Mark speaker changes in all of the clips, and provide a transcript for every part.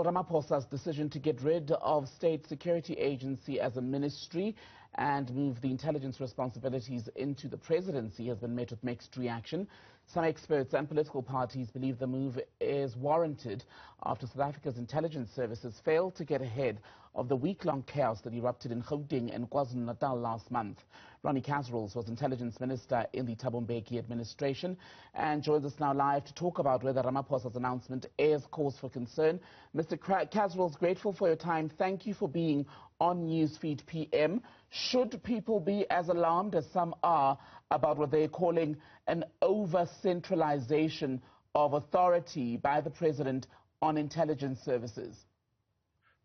Speaker 1: Cyril Ramaphosa's decision to get rid of State Security Agency as a ministry and move the intelligence responsibilities into the presidency has been met with mixed reaction. Some experts and political parties believe the move is warranted after South Africa's intelligence services failed to get ahead of the week-long chaos that erupted in Gauteng and KwaZulu-Natal last month. Ronnie Kasrils was Intelligence Minister in the Thabo Mbeki administration and joins us now live to talk about whether Ramaphosa's announcement is cause for concern. Mr. Kasrils, grateful for your time. Thank you for being on Newsfeed PM. Should people be as alarmed as some are about what they're calling an over-centralization of authority by the President on intelligence services?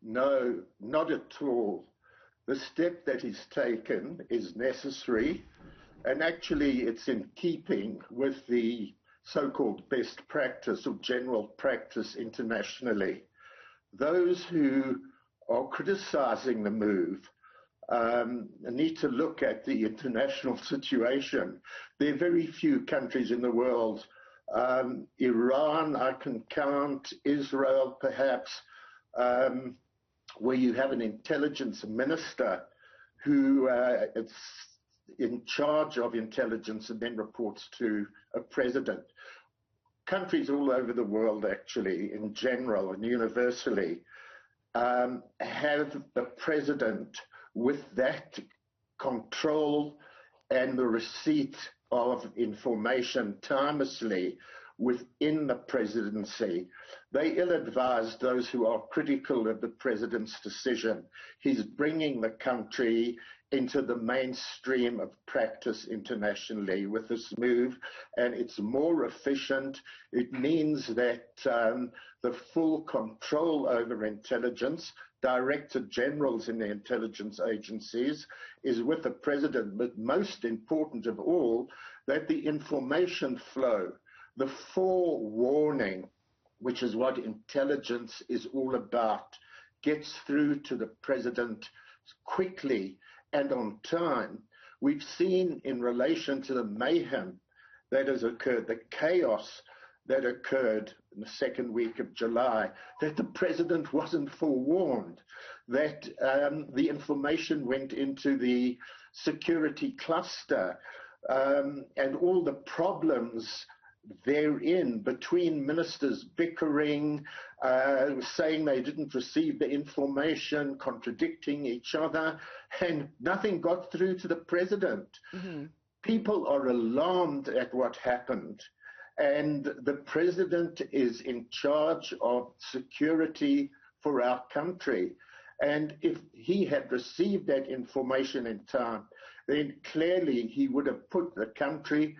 Speaker 2: No, not at all. The step that is taken is necessary, and actually it's in keeping with the so-called best practice or general practice internationally. Those who are criticizing the move need to look at the international situation. There are very few countries in the world, Iran I can count, Israel perhaps, where you have an intelligence minister who is in charge of intelligence and then reports to a president. Countries all over the world, actually, in general and universally, have a president with that control and the receipt of information timelessly within the presidency. They ill-advise those who are critical of the president's decision. He's bringing the country into the mainstream of practice internationally with this move, and it's more efficient. It means that the full control over intelligence, director generals in the intelligence agencies, is with the president, but most important of all, that the information flow, the forewarning, which is what intelligence is all about, gets through to the president quickly and on time. We've seen in relation to the mayhem that has occurred, the chaos that occurred in the second week of July, that the president wasn't forewarned, that the information went into the security cluster, and all the problems therein, between ministers bickering, saying they didn't receive the information, contradicting each other, and nothing got through to the president. People are alarmed at what happened, and the president is in charge of security for our country. And if he had received that information in time, then clearly he would have put the country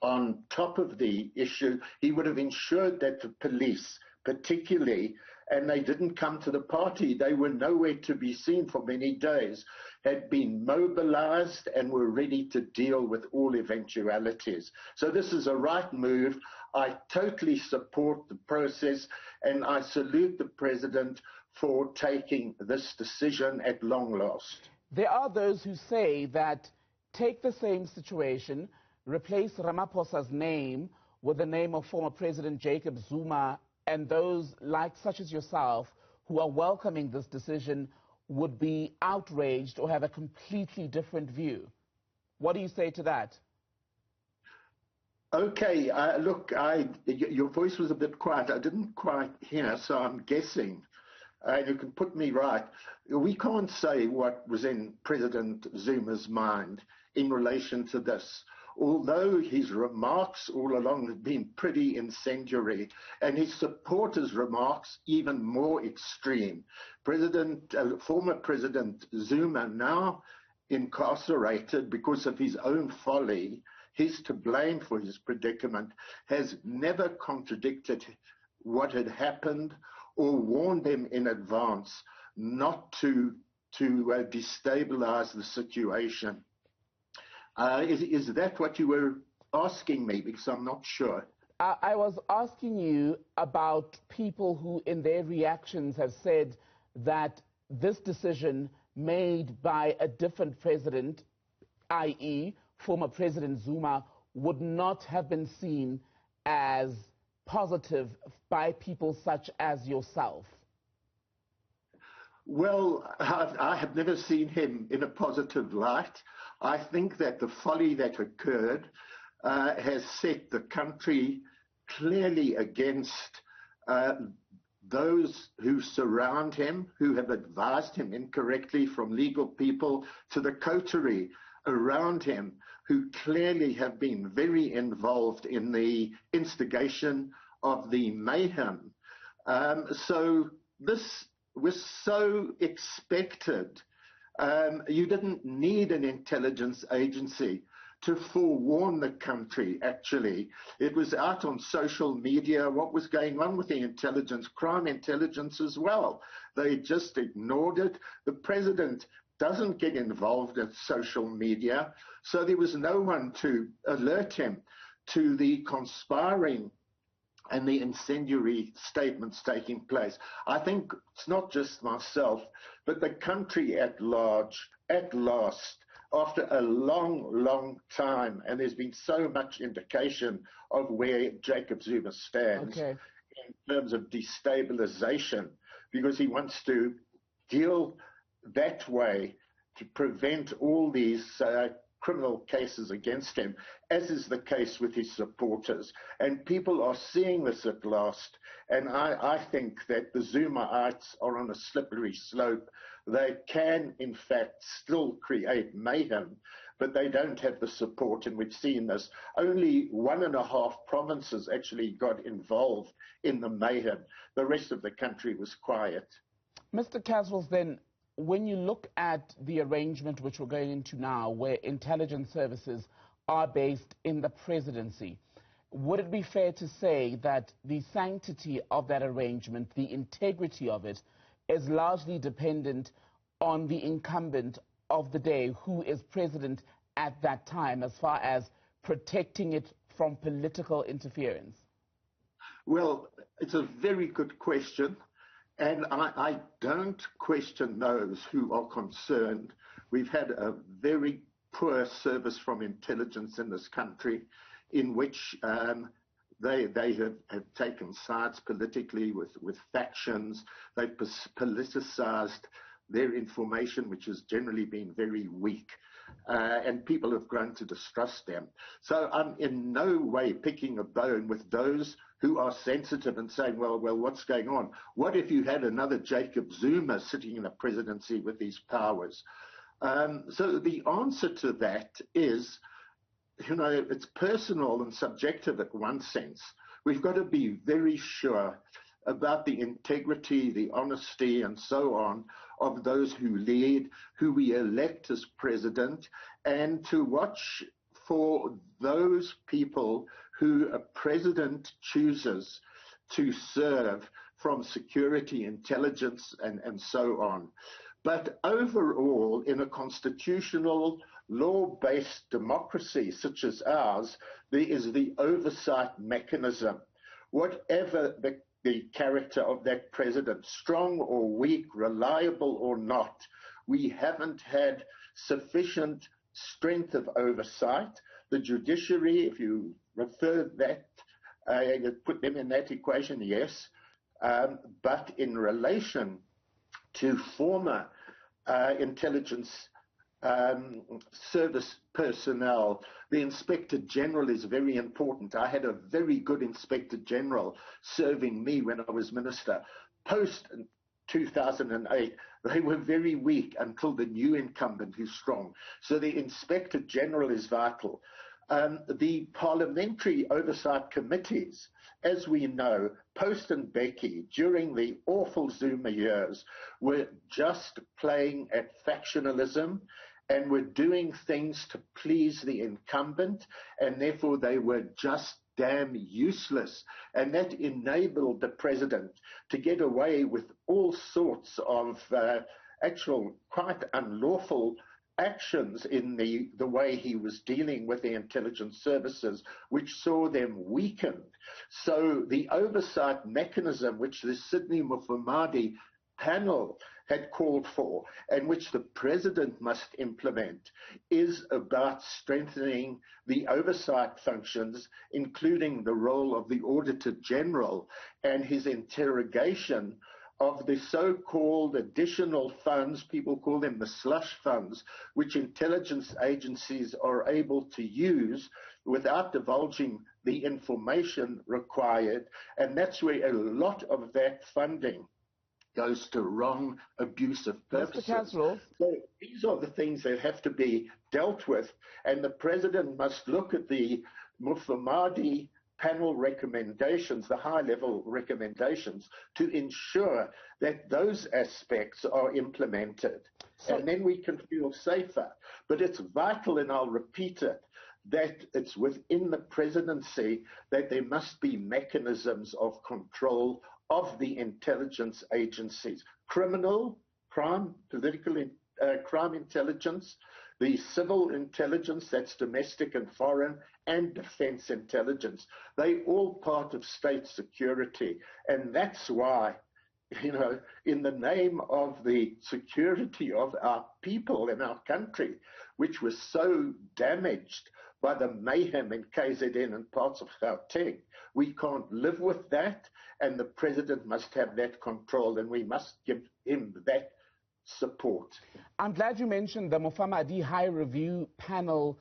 Speaker 2: on top of the issue. He would have ensured that the police, particularly, and they didn't come to the party, they were nowhere to be seen for many days, had been mobilized and were ready to deal with all eventualities. So this is a right move. I totally support the process, and I salute the president for taking this decision at long last.
Speaker 1: There are those who say that take the same situation, replace Ramaphosa's name with the name of former President Jacob Zuma, and those such as yourself who are welcoming this decision would be outraged or have a completely different view. What do you say to that?
Speaker 2: Okay, look, your voice was a bit quiet. I didn't quite hear, so I'm guessing. You can put me right. We can't say what was in President Zuma's mind in relation to this, although his remarks all along have been pretty incendiary, and his supporters' remarks even more extreme. Former President Zuma, now incarcerated because of his own folly, he's to blame for his predicament, has never contradicted what had happened or warned them in advance not to destabilize the situation. Is that what you were asking me? Because I'm not sure.
Speaker 1: I was asking you about people who in their reactions have said that this decision made by a different president, i.e. former President Zuma, would not have been seen as positive by people such as yourself.
Speaker 2: Well, I have never seen him in a positive light. I think that the folly that occurred has set the country clearly against those who surround him, who have advised him incorrectly, from legal people to the coterie around him, who clearly have been very involved in the instigation of the mayhem. So this was so expected. You didn't need an intelligence agency to forewarn the country, actually. It was out on social media what was going on with the intelligence, crime intelligence as well. They just ignored it. The president doesn't get involved in social media, so there was no one to alert him to the conspiring and the incendiary statements taking place. I think it's not just myself, but the country at large, at last, after a long, long time, and there's been so much indication of where Jacob Zuma stands in terms of destabilization, because he wants to deal that way to prevent all these criminal cases against him, as is the case with his supporters. And people are seeing this at last, and I think that the Zumaites are on a slippery slope. They can, in fact, still create mayhem, but they don't have the support, and we've seen this. Only 1.5 provinces actually got involved in the mayhem. The rest of the country was quiet.
Speaker 1: Mr. Kasrils, then, when you look at the arrangement which we're going into now, where intelligence services are based in the presidency, would it be fair to say that the sanctity of that arrangement, the integrity of it, is largely dependent on the incumbent of the day, who is president at that time, as far as protecting it from political interference?
Speaker 2: Well, it's a very good question. And I don't question those who are concerned. We've had a very poor service from intelligence in this country, in which they have taken sides politically with factions. They've politicized their information, which has generally been very weak. And people have grown to distrust them. So I'm in no way picking a bone with those who are sensitive and saying, well, what's going on? What if you had another Jacob Zuma sitting in the presidency with these powers? So the answer to that is, it's personal and subjective in one sense. We've got to be very sure about the integrity, the honesty, and so on of those who lead, who we elect as president, and to watch for those people who a president chooses to serve from security, intelligence, and so on. But overall, in a constitutional, law-based democracy such as ours, there is the oversight mechanism. Whatever the character of that president, strong or weak, reliable or not, we haven't had sufficient strength of oversight. The judiciary, if you refer that, put them in that equation, yes. But in relation to former intelligence service personnel, the Inspector General is very important. I had a very good Inspector General serving me when I was minister. Post 2008, they were very weak until the new incumbent who's strong. So the Inspector General is vital. The parliamentary oversight committees, as we know, Post and Becky, during the awful Zuma years, were just playing at factionalism and were doing things to please the incumbent, and therefore they were just damn useless. And that enabled the president to get away with all sorts of actual quite unlawful actions in the way he was dealing with the intelligence services, which saw them weakened. So the oversight mechanism, which the Sydeny Mufamadi panel had called for, and which the president must implement, is about strengthening the oversight functions, including the role of the Auditor General and his interrogation of the so-called additional funds, people call them the slush funds, which intelligence agencies are able to use without divulging the information required. And that's where a lot of that funding goes to wrong, abusive purposes.
Speaker 1: Mr. Kasrils.
Speaker 2: So these are the things that have to be dealt with, and the President must look at the Mufumadi panel recommendations, the high-level recommendations, to ensure that those aspects are implemented. And then we can feel safer. But it's vital, and I'll repeat it, that it's within the presidency that there must be mechanisms of control of the intelligence agencies. Crime, political crime intelligence, the civil intelligence, that's domestic and foreign, and defense intelligence. They all part of state security. And that's why, in the name of the security of our people and our country, which was so damaged by the mayhem in KZN and parts of Gauteng, we can't live with that, and the President must have that control, and we must give him that support.
Speaker 1: I'm glad you mentioned the Mufamadi High Review Panel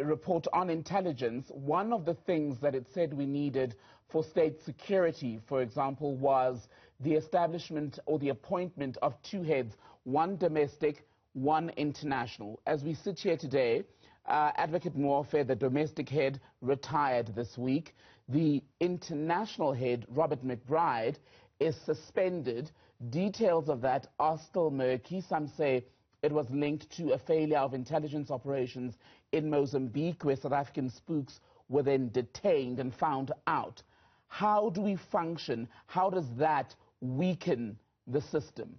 Speaker 1: report on intelligence. One of the things that it said we needed for state security, for example, was the establishment or the appointment of two heads, one domestic, one international. As we sit here today, Advocate Moafe, the domestic head, retired this week. The international head, Robert McBride, is suspended. Details of that are still murky. Some say it was linked to a failure of intelligence operations in Mozambique, where South African spooks were then detained and found out. How do we function? How does that weaken the system?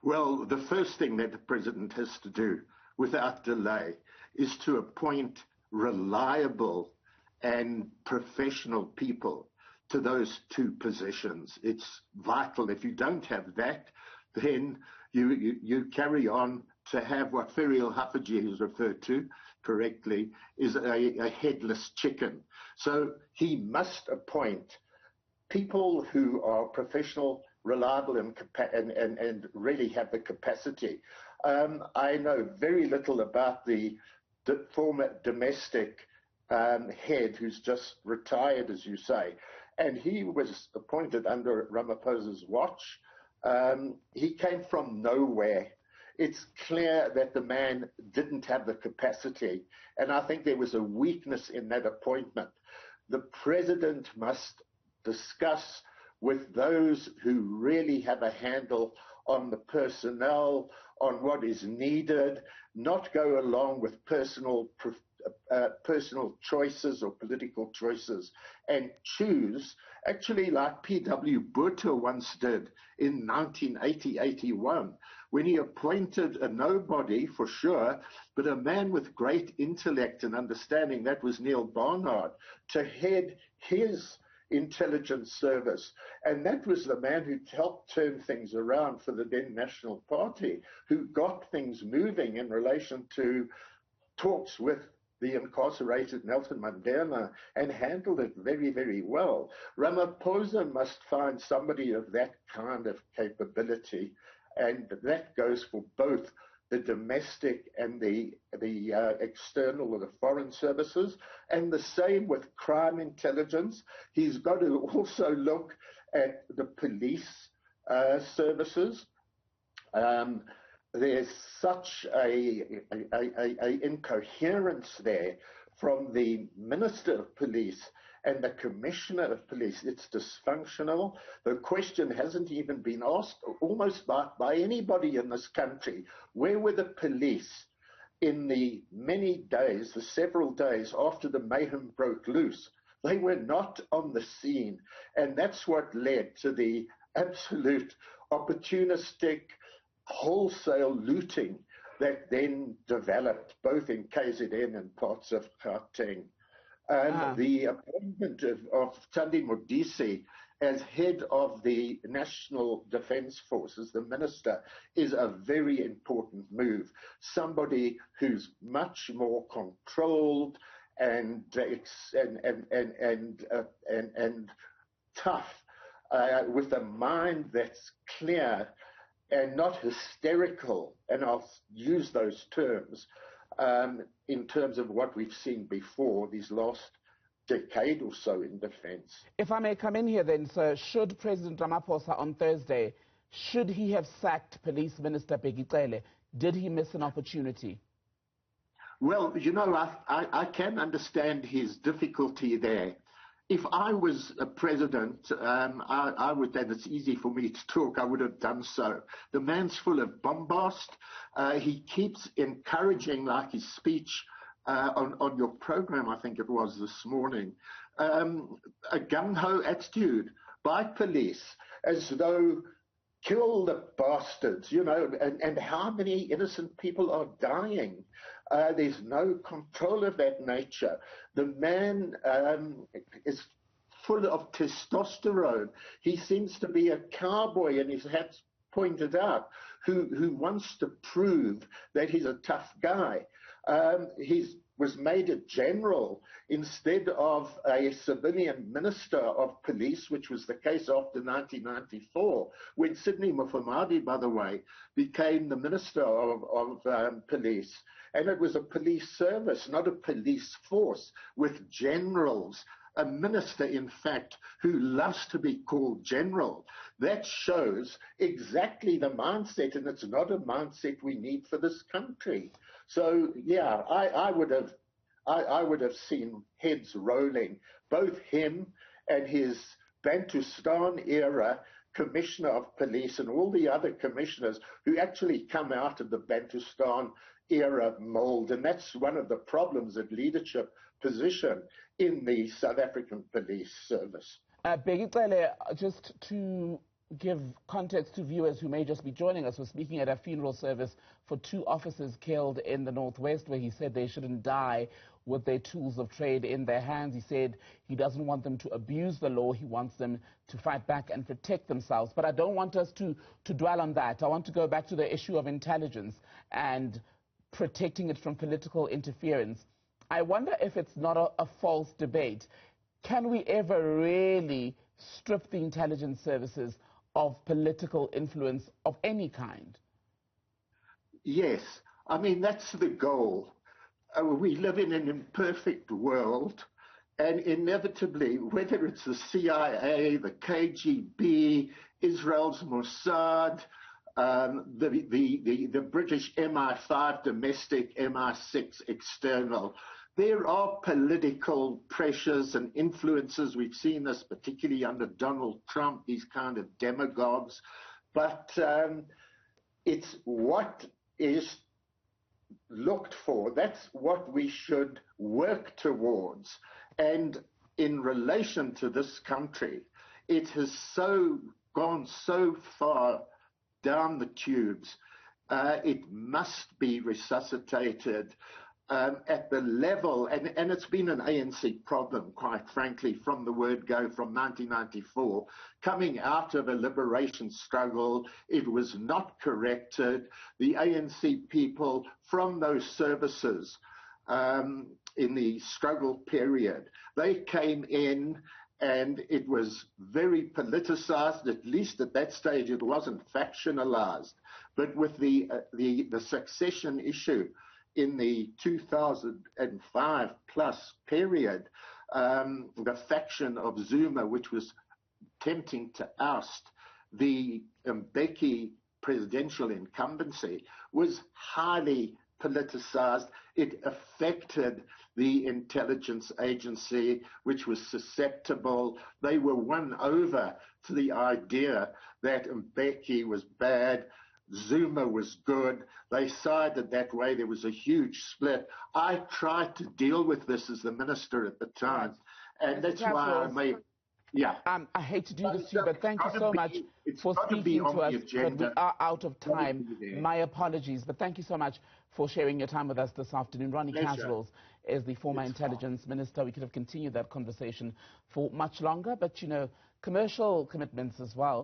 Speaker 2: Well, the first thing that the President has to do, without delay, is to appoint reliable and professional people to those two positions. It's vital. If you don't have that, then you carry on to have what Ferial Hafaji has referred to correctly is a headless chicken. So he must appoint people who are professional, reliable, and really have the capacity. I know very little about the former domestic head who's just retired, as you say, and he was appointed under Ramaphosa's watch. He came from nowhere. It's clear that the man didn't have the capacity, and I think there was a weakness in that appointment. The President must discuss with those who really have a handle on the personnel, on what is needed, not go along with personal choices or political choices, and choose, actually like P.W. Botha once did in 1980-81, when he appointed a nobody for sure, but a man with great intellect and understanding, that was Neil Barnard, to head his intelligence service. And that was the man who helped turn things around for the then National Party, who got things moving in relation to talks with the incarcerated Nelson Mandela and handled it very, very well. Ramaphosa must find somebody of that kind of capability, and that goes for both the domestic and the external or the foreign services, and the same with crime intelligence. He's got to also look at the police services. There's such a incoherence there from the Minister of Police and the Commissioner of Police. It's dysfunctional. The question hasn't even been asked almost by anybody in this country. Where were the police in the many days, the several days after the mayhem broke loose? They were not on the scene. And that's what led to the absolute opportunistic wholesale looting that then developed both in KZN and parts of Gauteng. And the appointment of Thandi Modise as head of the National Defence Forces, the minister, is a very important move. Somebody who's much more controlled and tough with a mind that's clear and not hysterical, and I'll use those terms in terms of what we've seen before these last decade or so in defense.
Speaker 1: If I may come in here then, sir, should President Ramaphosa on Thursday, should he have sacked Police Minister Begicele? Did he miss an opportunity?
Speaker 2: Well, you know, I can understand his difficulty there. If I was a president, I would, and it's easy for me to talk, I would have done so. The man's full of bombast. He keeps encouraging, like his speech on your program, I think it was this morning, a gung-ho attitude by police, as though kill the bastards, you know, and how many innocent people are dying. There's no control of that nature. The man is full of testosterone. He seems to be a cowboy, and his hat's pointed out, who wants to prove that he's a tough guy. He was made a general instead of a civilian minister of police, which was the case after 1994, when Sydeny Mufamadi, by the way, became the minister of police. And it was a police service, not a police force, with generals. A minister, in fact, who loves to be called general. That shows exactly the mindset, and it's not a mindset we need for this country. So, yeah, I would have seen heads rolling, both him and his Bantustan-era commissioner of police and all the other commissioners who actually come out of the Bantustan-era mold. And that's one of the problems of leadership position in the South African police service.
Speaker 1: Begicele, just to give context to viewers who may just be joining us, we're speaking at a funeral service for 2 officers killed in the Northwest, where he said they shouldn't die with their tools of trade in their hands. He said he doesn't want them to abuse the law. He wants them to fight back and protect themselves. But I don't want us to dwell on that. I want to go back to the issue of intelligence and protecting it from political interference. I wonder if it's not a false debate. Can we ever really strip the intelligence services of political influence of any kind?
Speaker 2: Yes. I mean, that's the goal. We live in an imperfect world, and inevitably, whether it's the CIA, the KGB, Israel's Mossad, the British MI5 domestic, MI6 external, there are political pressures and influences. We've seen this particularly under Donald Trump, these kind of demagogues. But it's what is looked for. That's what we should work towards. And in relation to this country, it has gone so far down the tubes. It must be resuscitated at the level, and it's been an ANC problem, quite frankly, from the word go, from 1994. Coming out of a liberation struggle, it was not corrected. The ANC people from those services in the struggle period, they came in, and it was very politicized. At least at that stage, it wasn't factionalized. But with the succession issue in the 2005 plus period, the faction of Zuma, which was attempting to oust the Mbeki presidential incumbency, was highly politicized. It affected the intelligence agency, which was susceptible. They were won over to the idea that Mbeki was bad, Zuma was good. They sided that way. There was a huge split. I tried to deal with this as the minister at the time, and that's why I made... Yeah.
Speaker 1: I hate to do this to you, but thank you so much for speaking to us. But we are out of time. My apologies, but thank you so much for sharing your time with us this afternoon. Ronnie Kasrils is the former Intelligence Minister. We could have continued that conversation for much longer, but, you know, commercial commitments as well.